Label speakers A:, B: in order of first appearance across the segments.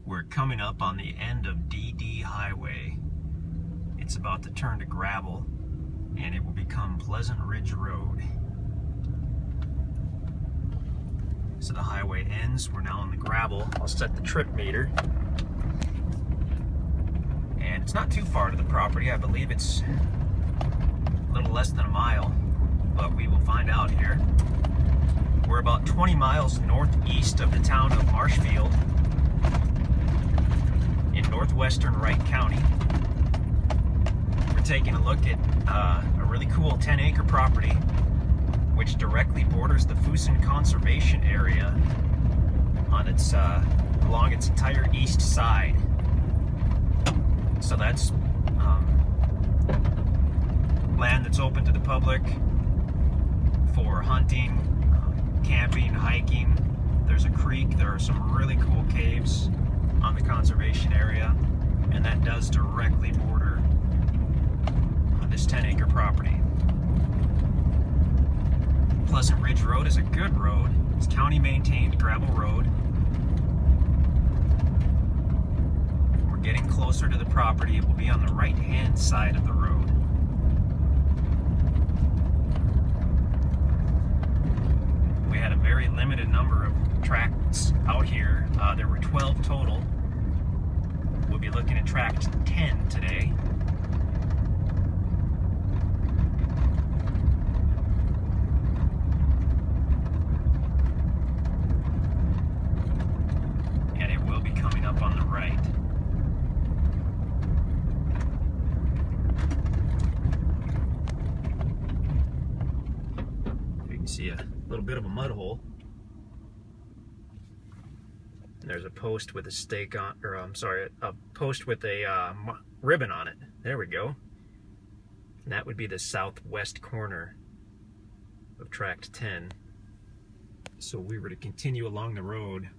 A: We're coming up on the end of DD Highway. It's about to turn to gravel, and it will become Pleasant Ridge Road. So the highway ends, we're now on the gravel. I'll set the trip meter. And it's not too far to the property. I believe it's a little less than a mile, but we will find out here. We're about 20 miles northeast of the town of Marshfield in northwestern Wright County. We're taking a look at a really cool 10-acre property which directly borders the Fuson conservation area on its along its entire east side. So that's land that's open to the public for hunting, camping, hiking. There's a creek. There are some really cool caves on the conservation area, and that does directly border this 10-acre property. Pleasant Ridge Road is a good road. It's county-maintained gravel road. We're getting closer to the property. It will be on the right-hand side of the road. We had a very limited number of tracts out here. There were 12 total. We'll be looking at tract 10 today. And it will be coming up on the right. You can see a little bit of a mud hole. And there's a post with a stake on, or I'm sorry, a post with a ribbon on it. There we go. And that would be the southwest corner of tract 10. So we were to continue along the road.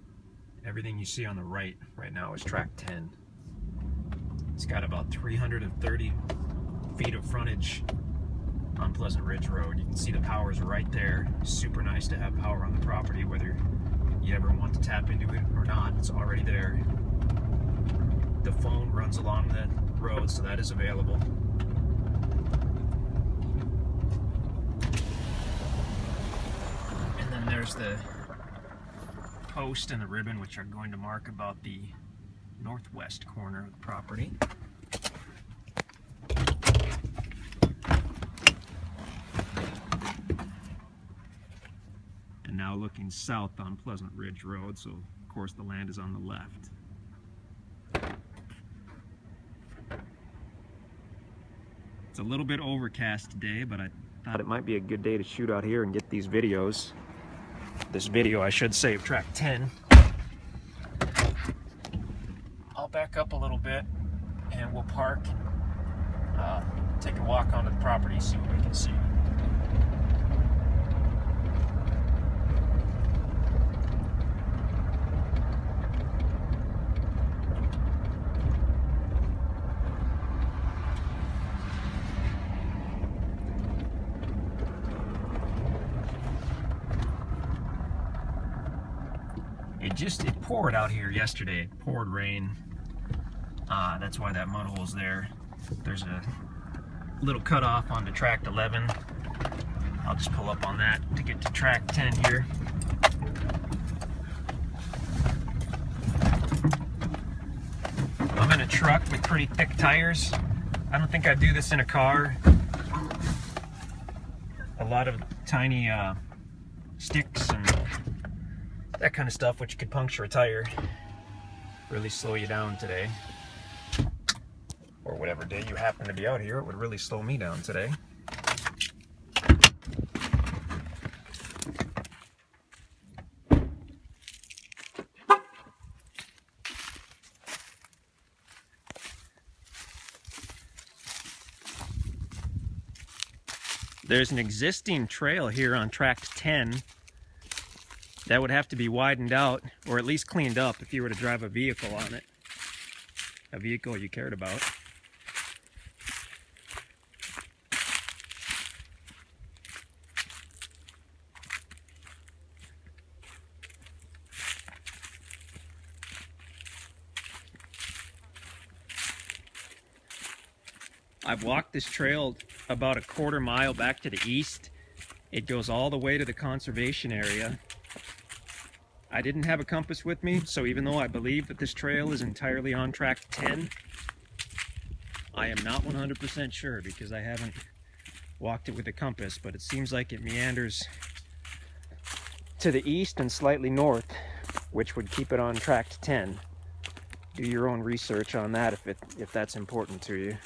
A: Everything you see on the right now is tract 10. It's got about 330 feet of frontage on Pleasant Ridge Road. You can see the power's right there. Super nice to have power on the property, whether you ever want to tap into it or not. It's already there. The phone runs along the road, so that is available. And then there's the post and the ribbon, which are going to mark about the northwest corner of the property. And now looking south on Pleasant Ridge Road, so of course the land is on the left. It's a little bit overcast today, but I thought it might be a good day to shoot out here and get these videos. This video, I should say, of tract 10. I'll back up a little bit and we'll park, take a walk onto the property, see what we can see. It poured out here yesterday. It poured rain. That's why that mud hole's there. There's a little cutoff onto tract 11. I'll just pull up on that to get to tract 10 here. I'm in a truck with pretty thick tires. I don't think I'd do this in a car. A lot of tiny sticks and that kind of stuff, which could puncture a tire, really slow you down today. Or whatever day you happen to be out here, it would really slow me down today. There's an existing trail here on tract 10 that would have to be widened out, or at least cleaned up if you were to drive a vehicle on it. A vehicle you cared about. I've walked this trail about a quarter mile back to the east. It goes all the way to the conservation area. I didn't have a compass with me, so even though I believe that this trail is entirely on Tract 10, I am not 100% sure because I haven't walked it with a compass, but it seems like it meanders to the east and slightly north, which would keep it on Tract 10. Do your own research on that if that's important to you.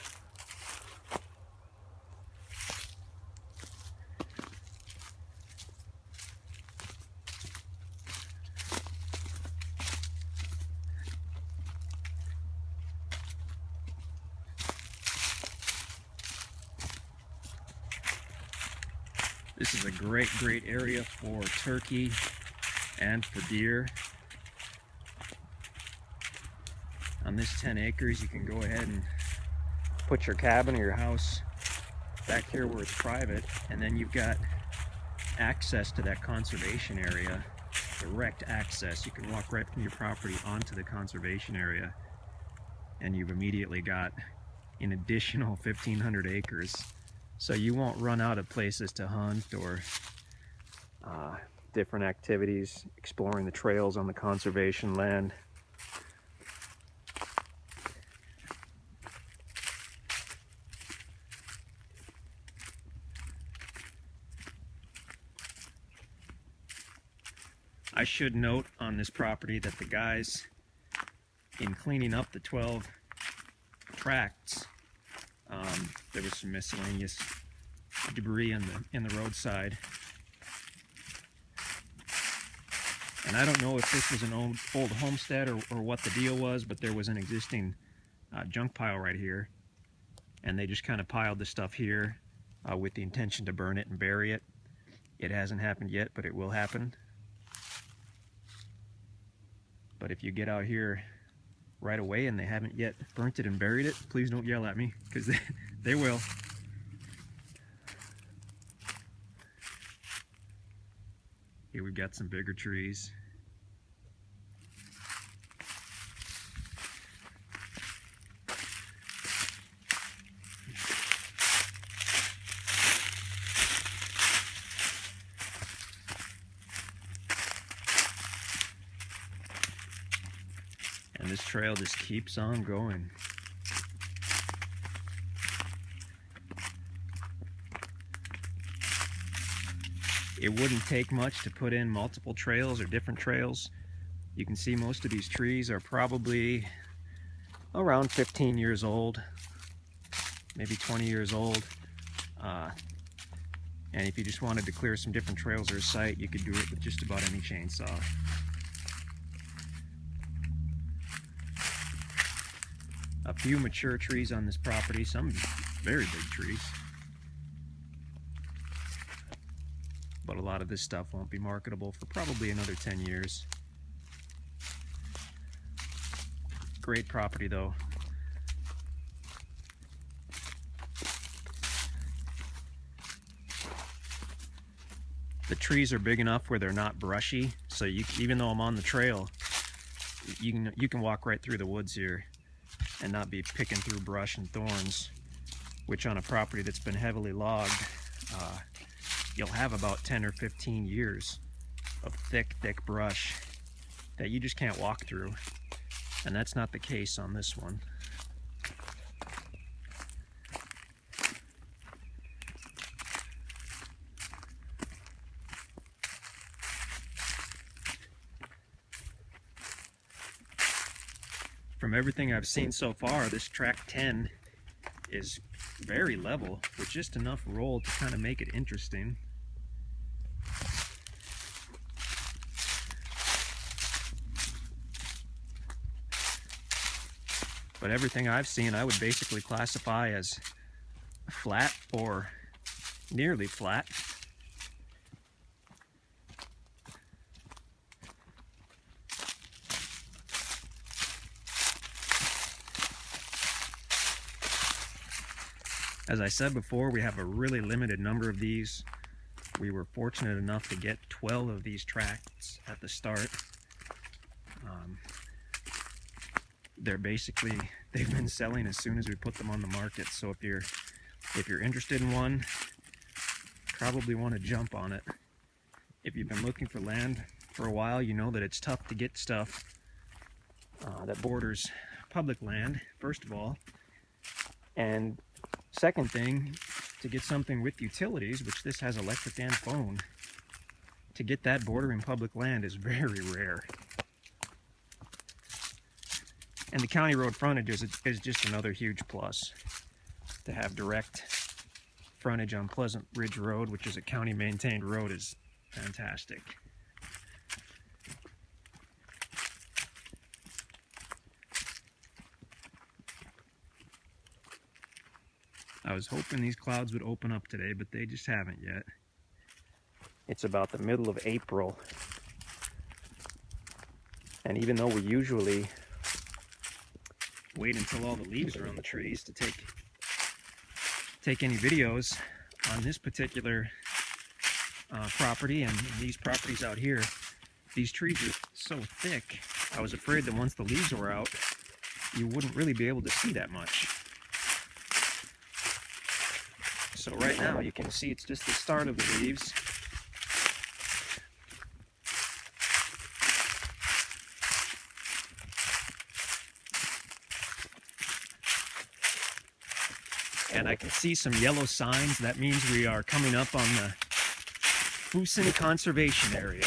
A: This is a great area for turkey and for deer. On this 10 acres, you can go ahead and put your cabin or your house back here where it's private, and then you've got access to that conservation area, direct access. You can walk right from your property onto the conservation area, and you've immediately got an additional 1,500 acres. So you won't run out of places to hunt or different activities, exploring the trails on the conservation land. I should note on this property that the guys, in cleaning up the 12 tracts, there was some miscellaneous debris in the roadside. And I don't know if this was an old homestead or what the deal was, but there was an existing junk pile right here. And they just kind of piled the stuff here with the intention to burn it and bury it. It hasn't happened yet, but it will happen. But if you get out here right away and they haven't yet burnt it and buried it, please don't yell at me, because they will. Here we've got some bigger trees. And this trail just keeps on going. It wouldn't take much to put in multiple trails or different trails. You can see most of these trees are probably around 15 years old, maybe 20 years old. And if you just wanted to clear some different trails or a site, you could do it with just about any chainsaw. A few mature trees on this property, some very big trees. But a lot of this stuff won't be marketable for probably another 10 years. Great property though. The trees are big enough where they're not brushy, so even though I'm on the trail, you can walk right through the woods here and not be picking through brush and thorns, which on a property that's been heavily logged, you'll have about 10 or 15 years of thick brush that you just can't walk through. And that's not the case on this one. From everything I've seen so far, this Tract 10 is very level with just enough roll to kind of make it interesting. But everything I've seen, I would basically classify as flat or nearly flat. As I said before, we have a really limited number of these. We were fortunate enough to get 12 of these tracts at the start. They're basically they've been selling as soon as we put them on the market. So if you're interested in one, probably want to jump on it. If you've been looking for land for a while, you know that it's tough to get stuff that borders public land, first of all. And second thing, to get something with utilities, which this has electric and phone, to get that bordering public land is very rare. And the county road frontage is just another huge plus. To have direct frontage on Pleasant Ridge Road, which is a county maintained road, is fantastic. I was hoping these clouds would open up today, but they just haven't yet. It's about the middle of April. And even though we usually wait until all the leaves are on the trees to take any videos on this particular property and these properties out here, these trees are so thick, I was afraid that once the leaves were out, you wouldn't really be able to see that much. So right now you can see it's just the start of the leaves. And I can see some yellow signs. That means we are coming up on the Fuson Conservation Area.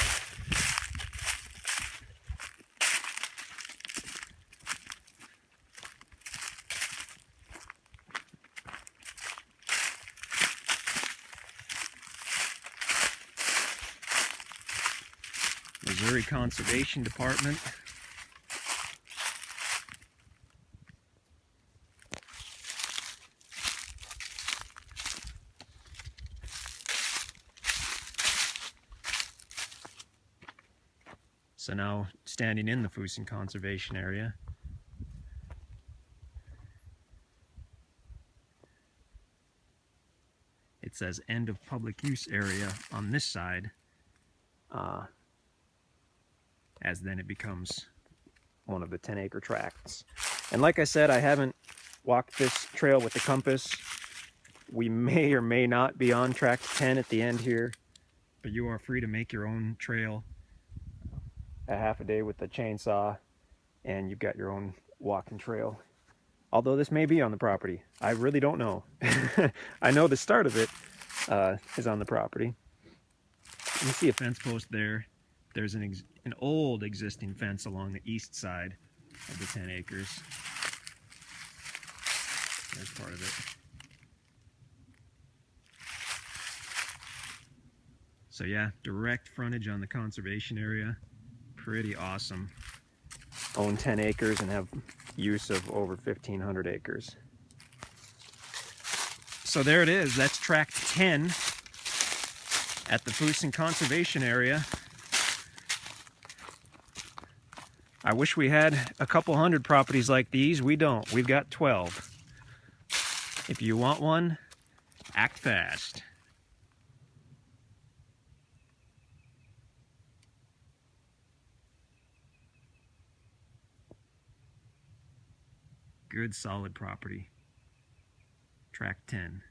A: Missouri Conservation Department. So now, standing in the Fuson Conservation Area, it says end of public use area on this side, as then it becomes one of the 10-acre tracts. And like I said, I haven't walked this trail with the compass. We may or may not be on tract 10 at the end here, but you are free to make your own trail a half a day with the chainsaw, and you've got your own walking trail. Although this may be on the property, I really don't know. I know the start of it is on the property. You see a fence post there. There's an old existing fence along the east side of the 10 acres. There's part of it. So yeah, direct frontage on the conservation area. Pretty awesome. Own 10 acres and have use of over 1,500 acres. So there it is. That's tract 10 at the Fuson Conservation Area. I wish we had a couple hundred properties like these. We don't. We've got 12. If you want one, act fast. Good solid property. Tract 10.